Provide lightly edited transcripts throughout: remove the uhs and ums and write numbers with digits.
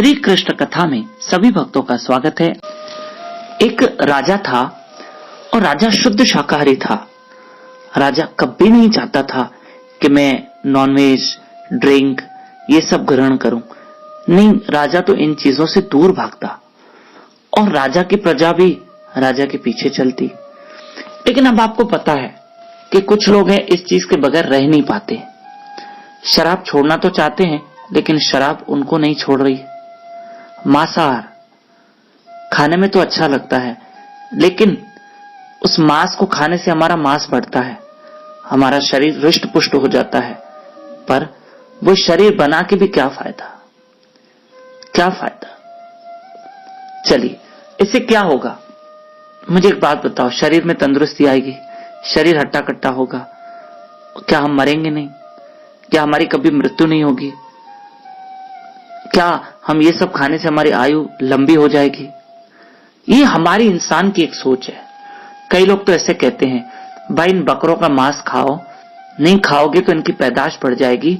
श्री कृष्ण कथा में सभी भक्तों का स्वागत है। एक राजा था और राजा शुद्ध शाकाहारी था। राजा कभी नहीं चाहता था कि मैं नॉनवेज, ड्रिंक ये सब ग्रहण करूं। नहीं, राजा तो इन चीजों से दूर भागता और राजा की प्रजा भी राजा के पीछे चलती। लेकिन अब आपको पता है कि कुछ लोग हैं इस चीज के बगैर रह नहीं पाते। शराब छोड़ना तो चाहते हैं लेकिन शराब उनको नहीं छोड़ रही। मांसाहार खाने में तो अच्छा लगता है लेकिन उस मांस को खाने से हमारा मांस बढ़ता है, हमारा शरीर हृष्ट पुष्ट हो जाता है, पर वो शरीर बना के भी क्या फायदा, क्या फायदा। चलिए, इससे क्या होगा, मुझे एक बात बताओ। शरीर में तंदुरुस्ती आएगी, शरीर हट्टा कट्टा होगा, क्या हम मरेंगे नहीं? क्या हमारी कभी मृत्यु नहीं होगी? क्या हम ये सब खाने से हमारी आयु लंबी हो जाएगी? ये हमारी इंसान की एक सोच है। कई लोग तो ऐसे कहते हैं, भाई इन बकरों का मांस खाओ, नहीं खाओगे तो इनकी पैदाश बढ़ जाएगी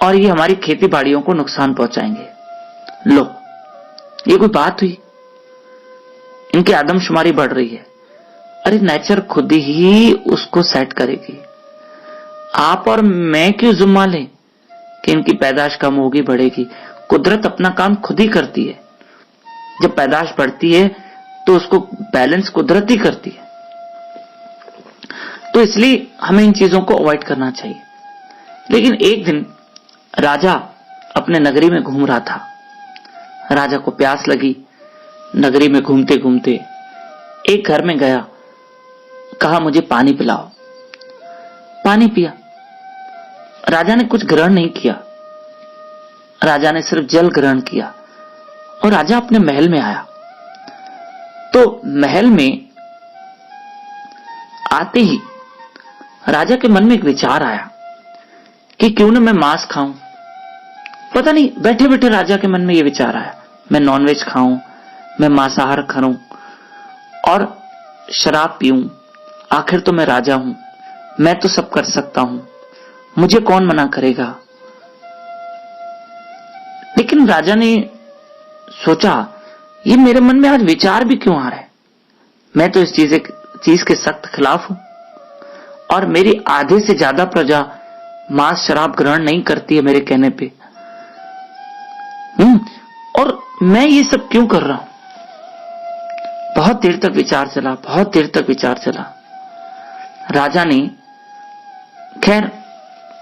और ये हमारी खेती बाड़ियों को नुकसान पहुंचाएंगे। लो, ये कोई बात हुई? इनकी आदमशुमारी बढ़ रही है। अरे नेचर खुद ही उसको सेट करेगी। आप और मैं क्यों जुम्मा लें कि इनकी पैदाश कम होगी, बढ़ेगी? कुदरत अपना काम खुद ही करती है। जब पैदाश बढ़ती है तो उसको बैलेंस कुदरत ही करती है। तो इसलिए हमें इन चीजों को अवॉइड करना चाहिए। लेकिन एक दिन राजा अपने नगरी में घूम रहा था। राजा को प्यास लगी। नगरी में घूमते घूमते एक घर में गया, कहा मुझे पानी पिलाओ। पानी पिया। राजा ने कुछ ग्रहण नहीं किया, राजा ने सिर्फ जल ग्रहण किया। और राजा अपने महल में आया तो महल में आते ही राजा के मन में एक विचार आया कि क्यों ना मैं मांस खाऊं। पता नहीं, बैठे बैठे राजा के मन में यह विचार आया, मैं नॉनवेज खाऊं, मैं मांसाहार खाऊं और शराब पीऊं। आखिर तो मैं राजा हूं, मैं तो सब कर सकता हूं, मुझे कौन मना करेगा। लेकिन राजा ने सोचा, ये मेरे मन में आज विचार भी क्यों आ रहा है? मैं तो इस चीज के सख्त खिलाफ हूं और मेरी आधे से ज्यादा प्रजा मांस शराब ग्रहण नहीं करती है मेरे कहने पे। और मैं ये सब क्यों कर रहा हूं? बहुत देर तक विचार चला, बहुत देर तक विचार चला। राजा ने, खैर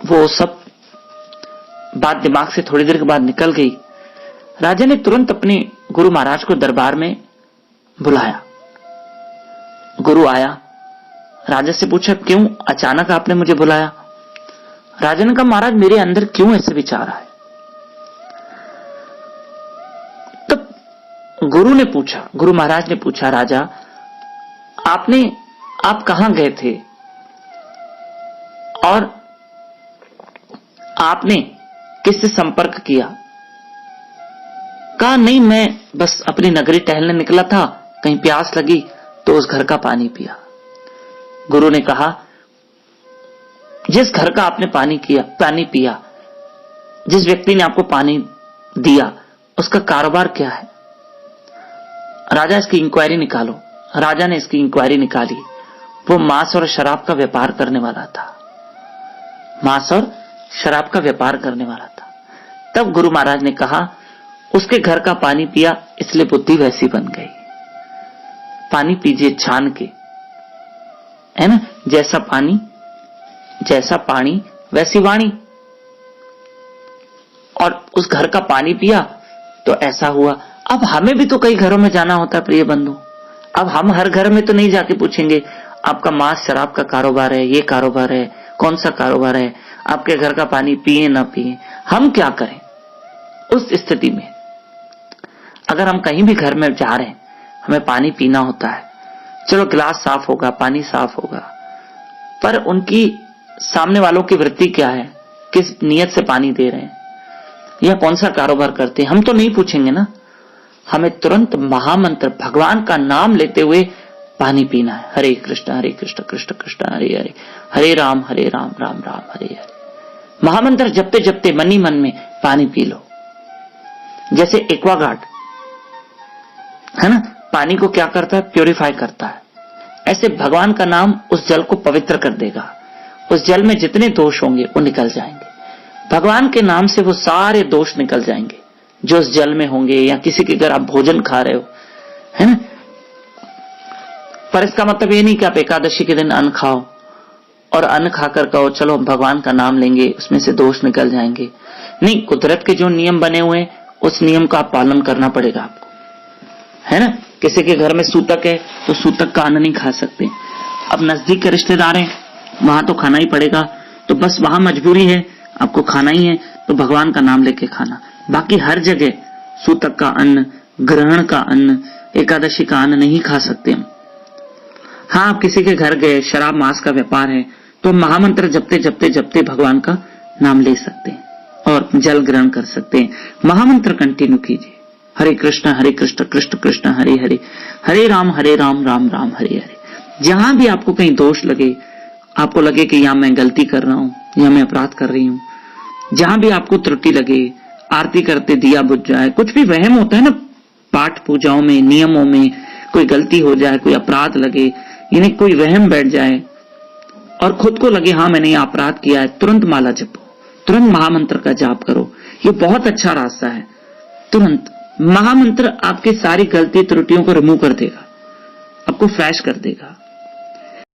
वो सब बात दिमाग से थोड़ी देर के बाद निकल गई। राजा ने तुरंत अपने गुरु महाराज को दरबार में बुलाया। गुरु आया, राजा से पूछा, क्यों अचानक आपने मुझे बुलाया? राजा ने कहा, महाराज मेरे अंदर क्यों ऐसे विचार आए? तब गुरु महाराज ने पूछा, राजा आप कहां गए थे और आपने किससे संपर्क किया? कहा, नहीं, मैं बस अपनी नगरी टहलने निकला था, कहीं प्यास लगी तो उस घर का पानी पिया। गुरु ने कहा, जिस घर का आपने पानी पिया, जिस व्यक्ति ने आपको पानी दिया, उसका कारोबार क्या है? राजा, इसकी इंक्वायरी निकालो। राजा ने इसकी इंक्वायरी निकाली। वो मांस और शराब का व्यापार करने वाला था। मांस और शराब का व्यापार करने वाला था। तब गुरु महाराज ने कहा, उसके घर का पानी पिया इसलिए बुद्धि वैसी बन गई। पानी पीजिए छान के, है ना? जैसा पानी वैसी वाणी। और उस घर का पानी पिया तो ऐसा हुआ। अब हमें भी तो कई घरों में जाना होता है प्रिय बंधु। अब हम हर घर में तो नहीं जाके पूछेंगे, आपका मांस शराब का कारोबार है, ये कारोबार है, कौन सा कारोबार है, आपके घर का पानी पिए ना पिए। हम क्या करें उस स्थिति में? अगर हम कहीं भी घर में जा रहे हैं, हमें पानी पीना होता है, चलो गिलास साफ होगा, पानी साफ होगा, पर उनकी सामने वालों की वृत्ति क्या है, किस नियत से पानी दे रहे हैं या कौन सा कारोबार करते हैं, हम तो नहीं पूछेंगे ना। हमें तुरंत महामंत्र भगवान का नाम लेते हुए पानी पीना है। हरे कृष्ण कृष्ण कृष्ण हरे हरे, हरे राम राम राम हरे हरे। महामंत्र जपते जपते मन ही मन में पानी पी लो। जैसे एक्वागार्ड है ना, पानी को क्या करता है, प्योरीफाई करता है। ऐसे भगवान का नाम उस जल को पवित्र कर देगा। उस जल में जितने दोष होंगे वो निकल जाएंगे। भगवान के नाम से वो सारे दोष निकल जाएंगे जो उस जल में होंगे, या किसी के घर आप भोजन खा रहे हो, है ना। पर इसका मतलब ये नहीं कि आप एकादशी के दिन अन्न खाओ और अन्न खाकर कहो चलो भगवान का नाम लेंगे, उसमें से दोष निकल जाएंगे। नहीं, कुदरत के जो नियम बने हुए हैं उस नियम का आप पालन करना पड़ेगा आपको, है ना। किसी के घर में सूतक है तो सूतक का अन्न नहीं खा सकते। अब नजदीक के रिश्तेदार हैं, वहां तो खाना ही पड़ेगा, तो बस वहां मजबूरी है, आपको खाना ही है तो भगवान का नाम लेके खाना। बाकी हर जगह सूतक का अन्न, ग्रहण का अन्न, एकादशी का अन्न नहीं खा सकते हम। हाँ, आप किसी के घर गए, शराब मांस का व्यापार है, तो महामंत्र जपते जपते जपते भगवान का नाम ले सकते हैं और जल ग्रहण कर सकते हैं। महामंत्र कंटिन्यू कीजिए, हरे कृष्ण कृष्ण कृष्ण हरे हरे, हरे राम राम राम हरे हरे। जहां भी आपको कहीं दोष लगे, आपको लगे कि यहां मैं गलती कर रहा हूं, यहां मैं अपराध कर रही हूं, जहां भी आपको त्रुटि लगे, आरती करते दिया बुझ जाए, कुछ भी वहम होता है ना, पाठ पूजाओं में, नियमों में कोई गलती हो जाए, कोई अपराध लगे, यानी कोई वहम बैठ जाए और खुद को लगे हाँ मैंने ये अपराध किया है, तुरंत माला जपो, तुरंत महामंत्र का जाप करो। ये बहुत अच्छा रास्ता है। तुरंत महामंत्र आपकी सारी गलती त्रुटियों को रिमूव कर देगा, आपको फ्लैश कर देगा।